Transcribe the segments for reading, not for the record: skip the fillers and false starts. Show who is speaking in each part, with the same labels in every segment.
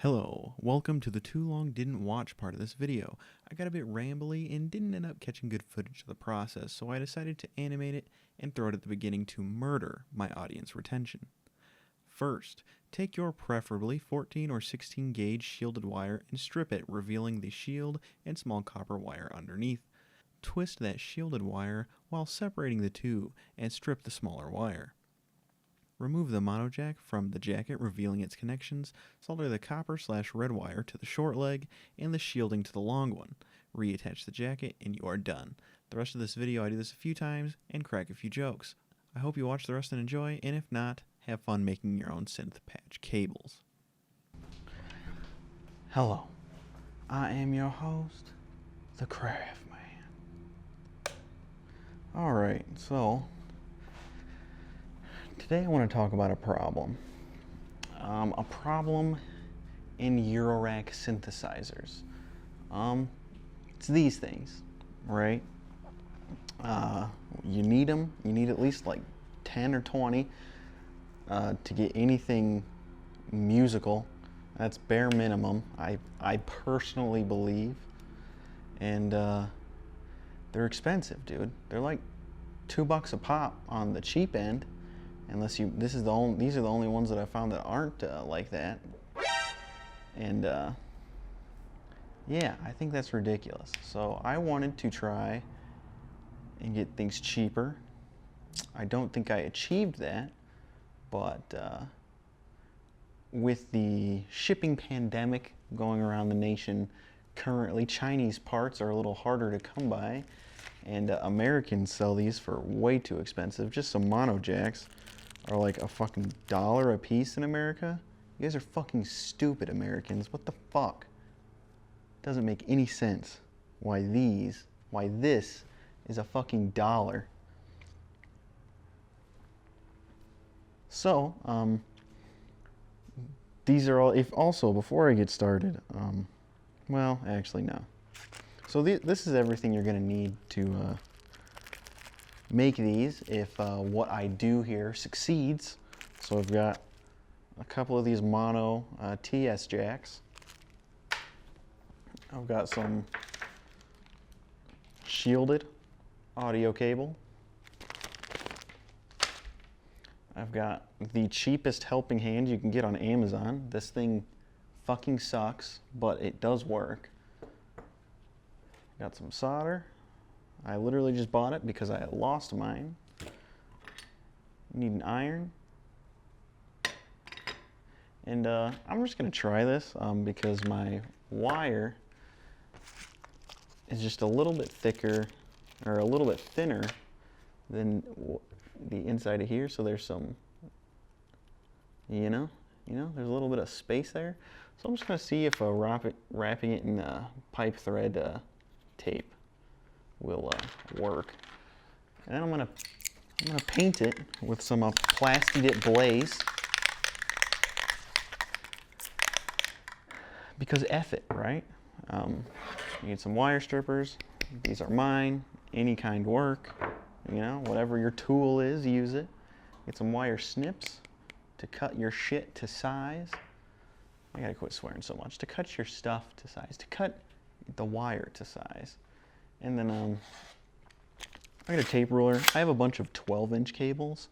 Speaker 1: Hello, welcome to the too long didn't watch part of this video. I got a bit rambly and didn't end up catching good footage of the process, so I decided to animate it and throw it at the beginning to murder my audience retention. First, take your preferably 14 or 16 gauge shielded wire and strip it, revealing the shield and small copper wire underneath. Twist that shielded wire while separating the two and strip the smaller wire. Remove the mono jack from the jacket, revealing its connections. Solder the copper/red wire to the short leg and the shielding to the long one. Reattach the jacket and you are done. The rest of this video I do this a few times and crack a few jokes. I hope you watch the rest and enjoy, and if not, have fun making your own synth patch cables. Hello, I am your host, the Craft Man. Alright, so today I want to talk about a problem. A problem in Eurorack synthesizers. It's these things, right? You need them. You need at least like 10 or 20 to get anything musical. That's bare minimum, I personally believe. And they're expensive, dude. They're like $2 a pop on the cheap end. Unless you, these are the only ones that I found that aren't like that. And yeah, I think that's ridiculous. So I wanted to try and get things cheaper. I don't think I achieved that, but with the shipping pandemic going around the nation currently, Chinese parts are a little harder to come by, and Americans sell these for way too expensive. Just some mono jacks are like a fucking $1 a piece in America. You guys are fucking stupid, Americans. What the fuck? Doesn't make any sense why this is a fucking $1. So, these are all, before I get started, well, actually, no. So this is everything you're gonna need to make these if what I do here succeeds. So I've got a couple of these mono TRS Jacks. I've got some shielded audio cable. I've got the cheapest helping hand you can get on Amazon. This thing fucking sucks, but it does work. Got some solder. I literally just bought it because I lost mine. Need an iron. And I'm just gonna try this because my wire is just a little bit thicker, or a little bit thinner than the inside of here. So there's some, you know, there's a little bit of space there. So I'm just gonna see if wrapping it in pipe thread tape will work. And then I'm gonna paint it with some Plasti Dip Blaze, because F it, right? You need some wire strippers. These are mine. Any kind work. You know, whatever your tool is, use it. Get some wire snips to cut your shit to size. I gotta quit swearing so much. To cut your stuff to size. To cut the wire to size. And then I got a tape ruler. I have a bunch of 12-inch cables,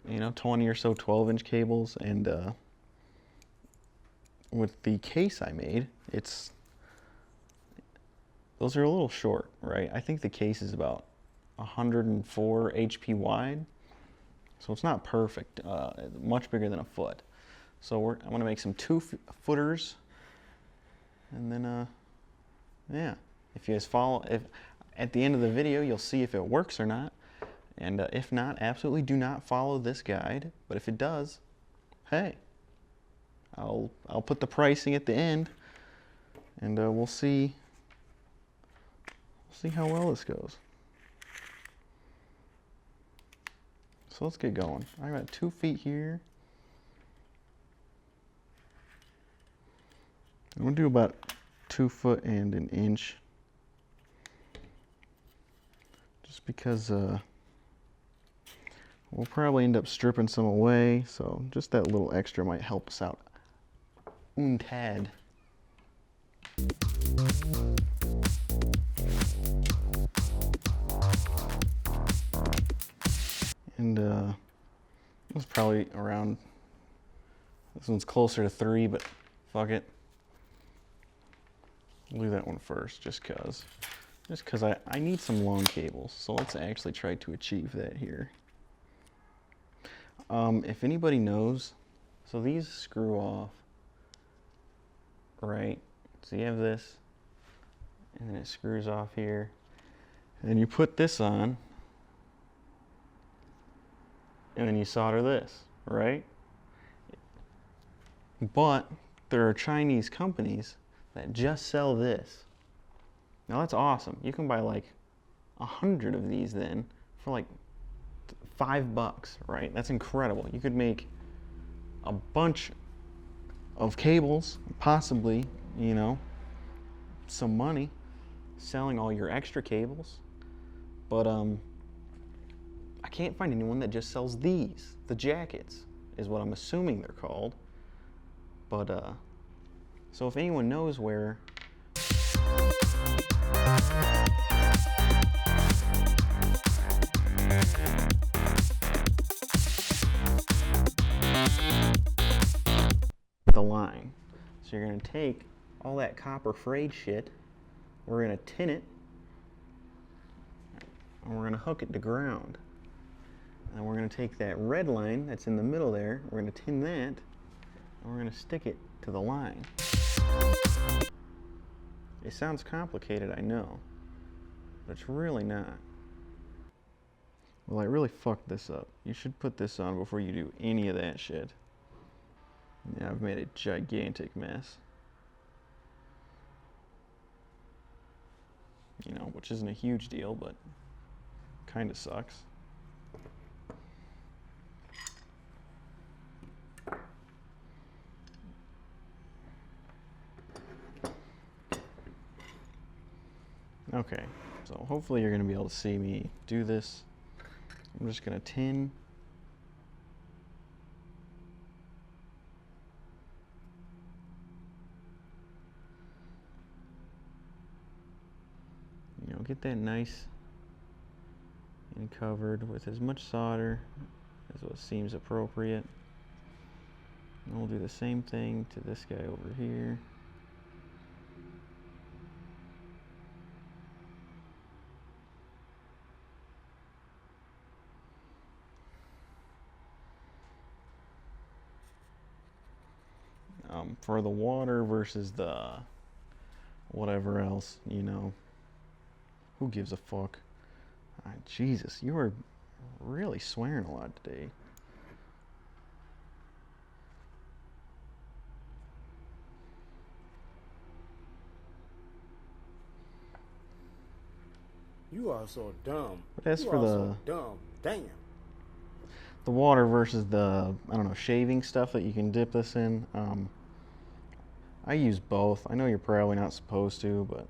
Speaker 1: you know, 20 or so 12-inch cables, and with the case I made, those are a little short, right? I think the case is about 104 HP wide, so it's not perfect, much bigger than a foot. So I'm gonna make some 2-footers, and then yeah. If you guys follow, at the end of the video, you'll see if it works or not. And if not, absolutely do not follow this guide. But if it does, hey, I'll put the pricing at the end, and we'll see how well this goes. So let's get going. I got 2 feet here. I'm gonna do about 2 foot and an inch. Just because we'll probably end up stripping some away, so just that little extra might help us out Untad. And it was probably around, this one's closer to 3, but fuck it. I'll do that one first, just cause I need some long cables. So let's actually try to achieve that here. If anybody knows, so these screw off, right? So you have this, and then it screws off here. And then you put this on, and then you solder this, right? But there are Chinese companies that just sell this. Now that's awesome. You can buy like 100 of these then for like $5, right? That's incredible. You could make a bunch of cables, possibly, you know, some money selling all your extra cables. But I can't find anyone that just sells these. The jackets is what I'm assuming they're called. But so if anyone knows where the line. So you're going to take all that copper frayed shit, we're going to tin it, and we're going to hook it to ground. And we're going to take that red line that's in the middle there, we're going to tin that, and we're going to stick it to the line. It sounds complicated, I know, but it's really not. Well, I really fucked this up. You should put this on before you do any of that shit. Yeah, I've made a gigantic mess. You know, which isn't a huge deal, but kind of sucks. Okay, so hopefully you're going to be able to see me do this. I'm just going to tin. You know, get that nice and covered with as much solder as what seems appropriate. And we'll do the same thing to this guy over here. For the water versus the whatever else, you know, who gives a fuck? Jesus, you are really swearing a lot today.
Speaker 2: You are so dumb.
Speaker 1: But as
Speaker 2: you
Speaker 1: for
Speaker 2: are
Speaker 1: the
Speaker 2: so dumb. Damn.
Speaker 1: the water versus the, I don't know, shaving stuff that you can dip this in, I use both. I know you're probably not supposed to, but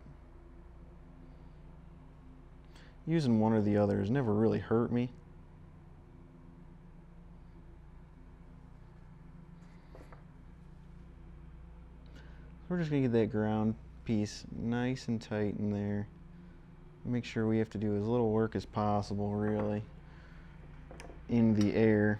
Speaker 1: using one or the other has never really hurt me. We're just gonna get that ground piece nice and tight in there. Make sure we have to do as little work as possible, really, in the air.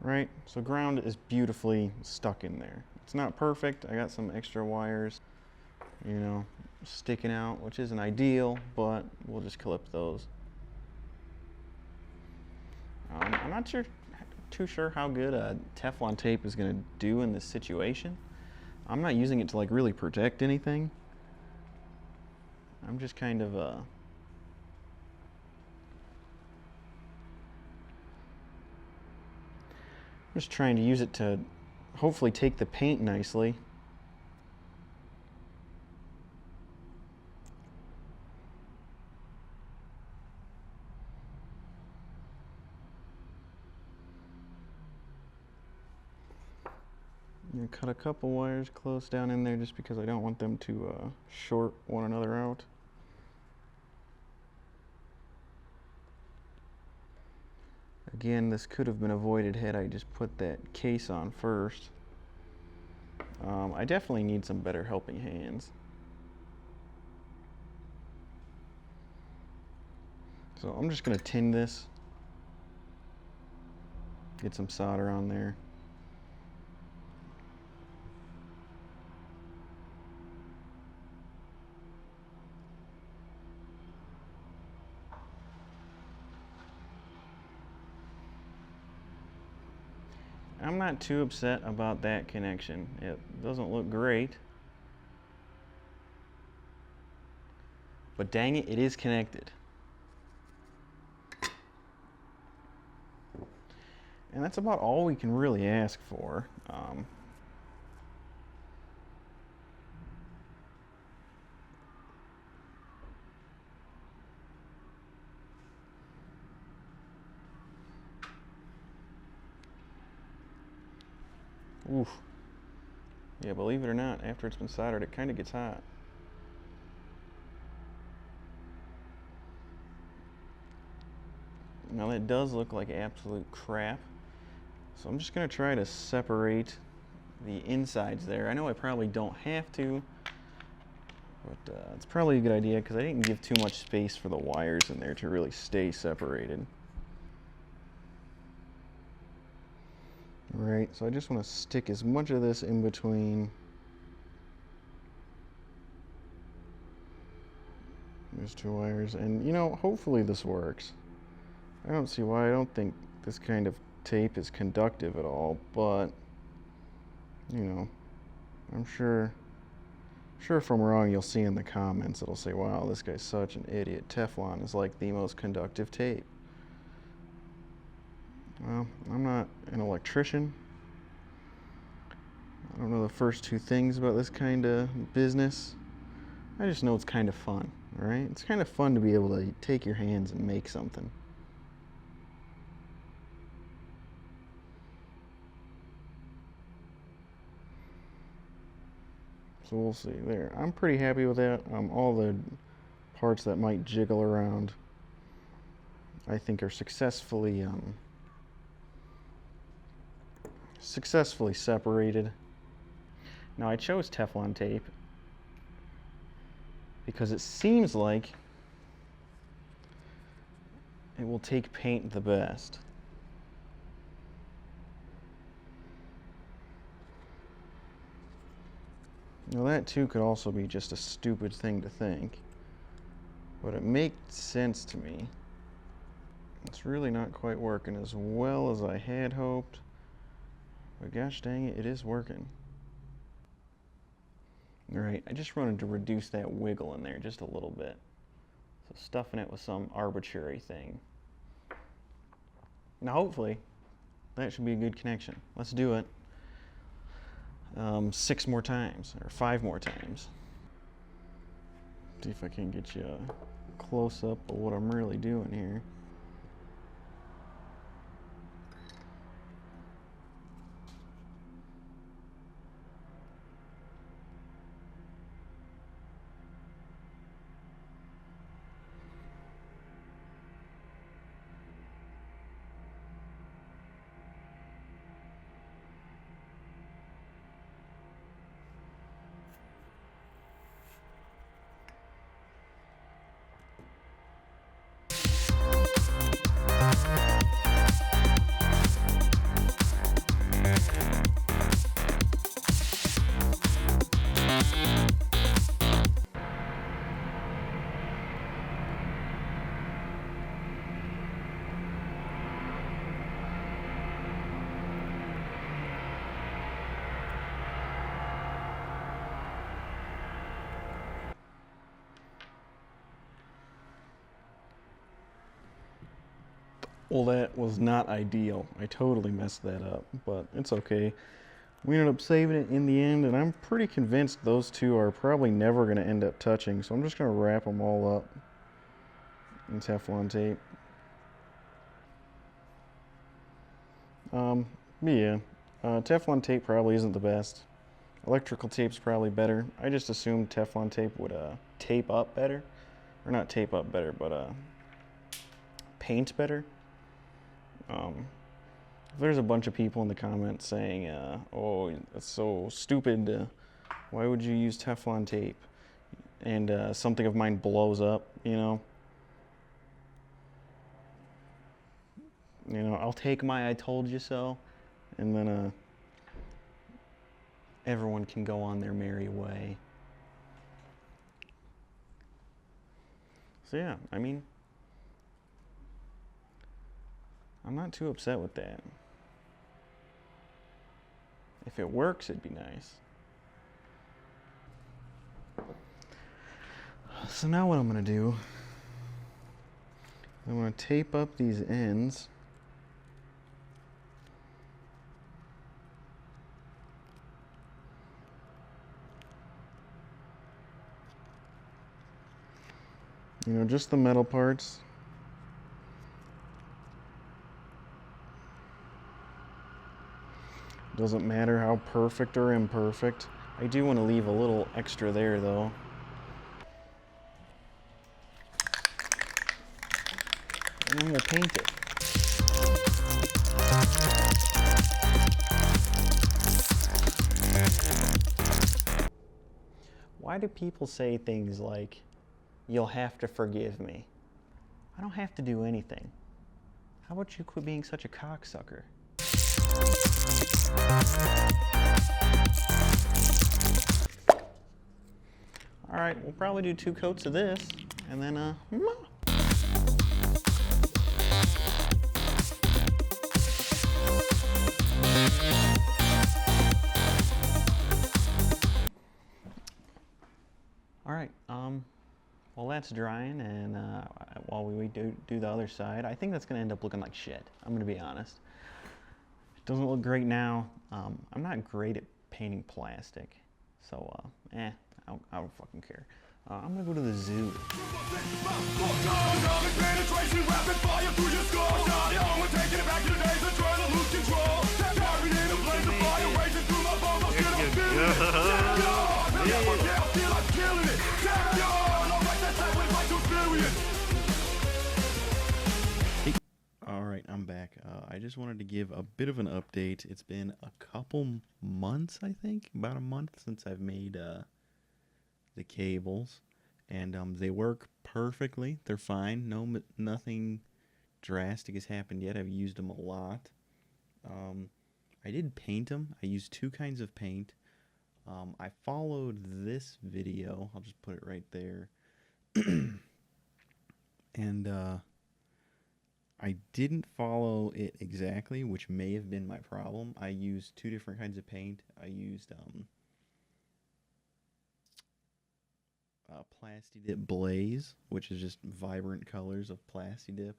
Speaker 1: Right, so ground is beautifully stuck in there. It's not perfect. I got some extra wires, you know, sticking out, which isn't ideal, but we'll just clip those. I'm not too sure how good a Teflon tape is going to do in this situation. I'm not using it to like really protect anything. I'm just kind of just trying to use it to hopefully take the paint nicely. I'm going to cut a couple wires close down in there just because I don't want them to short one another out. Again, this could have been avoided had I just put that case on first. I definitely need some better helping hands. So I'm just going to tin this, get some solder on there. I'm not too upset about that connection. It doesn't look great, but dang it, it is connected. And that's about all we can really ask for. Oof. Yeah, believe it or not, after it's been soldered, it kind of gets hot. Now that does look like absolute crap. So I'm just going to try to separate the insides there. I know I probably don't have to, but it's probably a good idea because I didn't give too much space for the wires in there to really stay separated. Alright, so I just want to stick as much of this in between. There's two wires, and you know, hopefully this works. I don't see why. I don't think this kind of tape is conductive at all, but you know, I'm sure if I'm wrong, you'll see in the comments, it'll say, wow, this guy's such an idiot. Teflon is like the most conductive tape. Well, I'm not an electrician. I don't know the first two things about this kind of business. I just know it's kind of fun, right? It's kind of fun to be able to take your hands and make something. So we'll see there. I'm pretty happy with that. All the parts that might jiggle around, I think, are successfully separated. Now I chose Teflon tape because it seems like it will take paint the best. Now that too could also be just a stupid thing to think, but it makes sense to me. It's really not quite working as well as I had hoped, but gosh dang it, it is working. Alright, I just wanted to reduce that wiggle in there just a little bit. So stuffing it with some arbitrary thing. Now hopefully, that should be a good connection. Let's do it. 6 more times, or 5 more times. See if I can get you a close-up of what I'm really doing here. Well, that was not ideal. I totally messed that up, but it's okay. We ended up saving it in the end, and I'm pretty convinced those two are probably never going to end up touching, so I'm just going to wrap them all up in Teflon tape. Yeah,
Speaker 3: Teflon tape probably isn't the best. Electrical tape's probably better. I just assumed Teflon tape would tape up better. Or not tape up better, but paint better. If there's a bunch of people in the comments saying, oh, that's so stupid, why would you use Teflon tape? And something of mine blows up, you know? I'll take my I told you so, and then everyone can go on their merry way. So yeah, I mean, I'm not too upset with that. If it works, it'd be nice. So now what I'm gonna do, I'm gonna tape up these ends. Just the metal parts. Doesn't matter how perfect or imperfect. I do want to leave a little extra there though. And then we'll paint it. Why do people say things like, "You'll have to forgive me"? I don't have to do anything. How about you quit being such a cocksucker? Alright, we'll probably do 2 coats of this, and then, Alright, while that's drying, and while we do the other side, I think that's going to end up looking like shit. I'm going to be honest. It doesn't look great now. I'm not great at painting plastic, so, I don't fucking care. I'm going to go to the zoo.
Speaker 1: Alright, I'm back. I just wanted to give a bit of an update. It's been a couple months, I think, about a month since I've made the cables, and they work perfectly. They're fine. Nothing drastic has happened yet. I've used them a lot. I did paint them. I used 2 kinds of paint. I followed this video. I'll just put it right there. And I didn't follow it exactly, which may have been my problem. I used 2 different kinds of paint. I used Plastidip Blaze, which is just vibrant colors of Plastidip,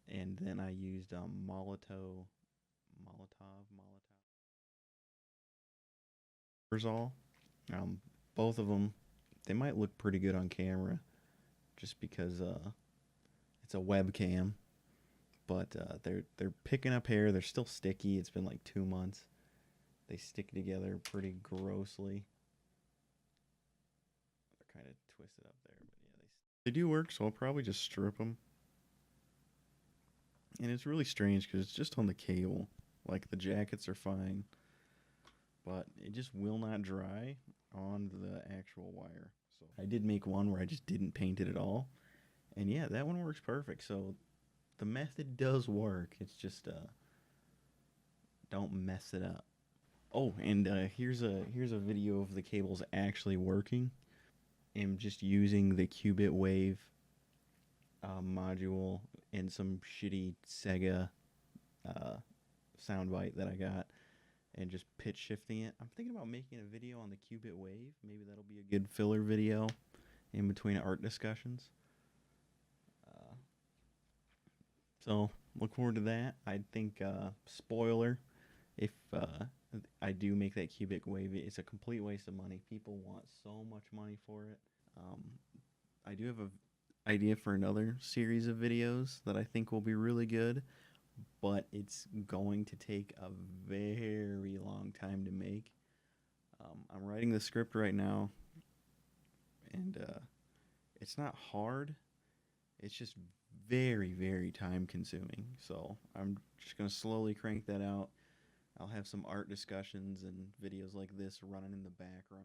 Speaker 1: and then I used Molotov Versal. Both of them, they might look pretty good on camera, just because it's a webcam, but they're picking up hair. They're still sticky. It's been like 2 months. They stick together pretty grossly. They're kind of twisted up there, but yeah, they do work. So I'll probably just strip them. And it's really strange because it's just on the cable. Like, the jackets are fine, but it just will not dry on the actual wire. So I did make one where I just didn't paint it at all. And yeah, that one works perfect. So the method does work. It's just don't mess it up. Oh, and here's a video of the cables actually working. I'm just using the Qubit Wave module and some shitty Sega soundbite that I got, and just pitch shifting it. I'm thinking about making a video on the Qubit Wave. Maybe that'll be a good filler video in between art discussions. So look forward to that. I think, spoiler, if I do make that Qubit Wave, it's a complete waste of money. People want so much money for it. I do have an idea for another series of videos that I think will be really good, but it's going to take a very long time to make. I'm writing the script right now, and it's not hard. It's just very, very time consuming. So I'm just going to slowly crank that out. I'll have some art discussions and videos like this running in the background.